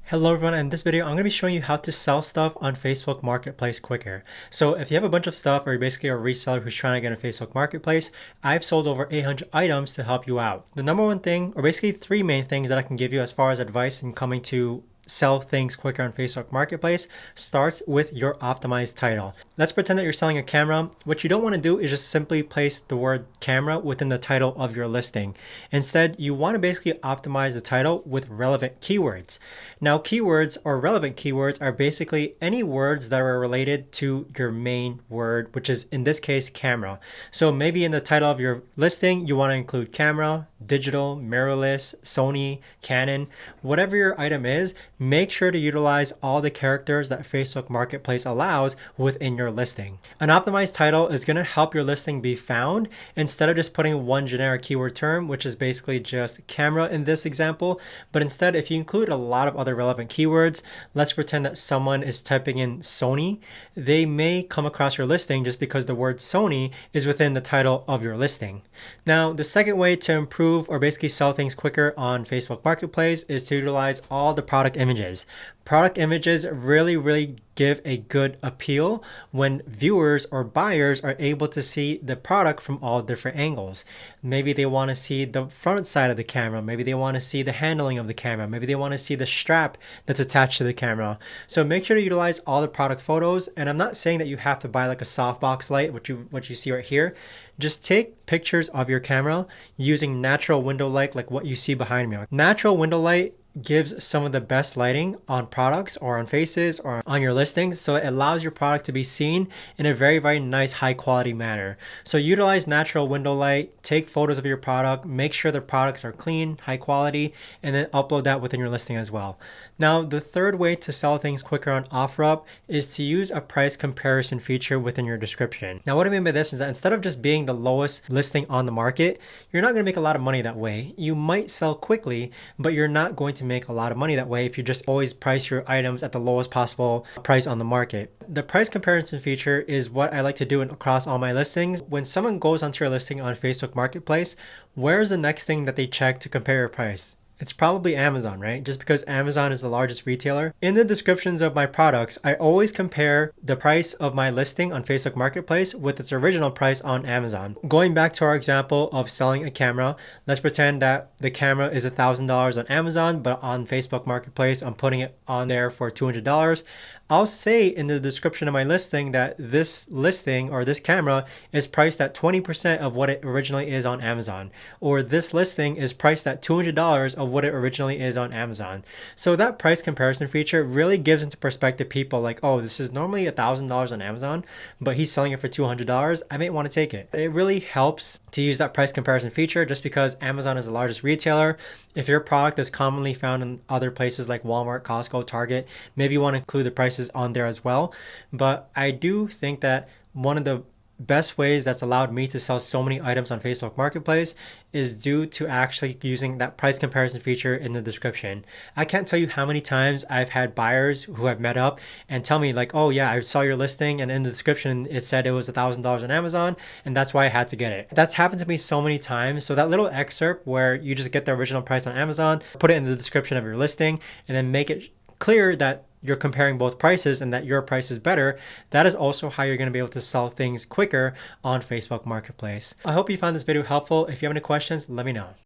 Hello everyone, in this video I'm going to be showing you how to sell stuff on Facebook Marketplace quicker. So if you have a bunch of stuff or you're basically a reseller who's trying to get a Facebook Marketplace, I've sold over 800 items to help you out. The number one thing, or basically three main things that I can give you as far as advice in coming to sell things quicker on Facebook Marketplace starts with your optimized title. Let's pretend that you're selling a camera. What you don't want to do is just simply place the word camera within the title of your listing. Instead, you want to basically optimize the title with relevant keywords. Now, keywords or relevant keywords are basically any words that are related to your main word, which is in this case, camera. So maybe in the title of your listing, you want to include camera, digital, mirrorless, Sony, Canon, whatever your item is. Make sure to utilize all the characters that Facebook Marketplace allows within your listing. An optimized title is going to help your listing be found instead of just putting one generic keyword term, which is basically just camera in this example. But instead, if you include a lot of other relevant keywords, let's pretend that someone is typing in Sony, they may come across your listing just because the word Sony is within the title of your listing. Now, the second way to improve or basically sell things quicker on Facebook Marketplace is to utilize all the product images. Product images really give a good appeal when viewers or buyers are able to see the product from all different angles. Maybe they want to see the front side of the camera. Maybe they want to see the handling of the camera. Maybe they want to see the strap that's attached to the camera. So make sure to utilize all the product photos. And I'm not saying that you have to buy like a softbox light, what you see right here. Just take pictures of your camera using natural window light like what you see behind me. Natural window light gives some of the best lighting on products or on faces or on your listings, so it allows your product to be seen in a very nice high quality manner. So utilize natural window light, take photos of your product, make sure the products are clean, high quality, and then upload that within your listing as well. Now, the third way to sell things quicker on OfferUp is to use a price comparison feature within your description. Now, what I mean by this is that instead of just being the lowest listing on the market, you're not going to make a lot of money that way. You might sell quickly, but you're not going to make a lot of money that way if you just always price your items at the lowest possible price on the market. The price comparison feature is what I like to do across all my listings. When someone goes onto your listing on Facebook Marketplace, where's the next thing that they check to compare your price? It's probably Amazon, right? Just because Amazon is the largest retailer. In the descriptions of my products, I always compare the price of my listing on Facebook Marketplace with its original price on Amazon. Going back to our example of selling a camera, let's pretend that the camera is $1,000 on Amazon, but on Facebook Marketplace, I'm putting it on there for $200. I'll say in the description of my listing that this listing or this camera is priced at 20% of what it originally is on Amazon, or this listing is priced at $200 of what it originally is on Amazon. So that price comparison feature really gives into perspective people like, oh, this is normally $1,000 on Amazon, but he's selling it for $200. I may want to take it. It really helps to use that price comparison feature just because Amazon is the largest retailer. If your product is commonly found in other places like Walmart, Costco, Target, maybe you want to include the prices on there as well. But I do think that one of the best ways that's allowed me to sell so many items on Facebook Marketplace is due to actually using that price comparison feature in the description. I can't tell you how many times I've had buyers who have met up and tell me like, oh yeah, I saw your listing and in the description it said it was $1,000 on Amazon and that's why I had to get it. That's happened to me so many times. So that little excerpt where you just get the original price on Amazon, put it in the description of your listing, and then make it clear that you're comparing both prices and that your price is better, that is also how you're going to be able to sell things quicker on Facebook Marketplace. I hope you found this video helpful. If you have any questions, let me know.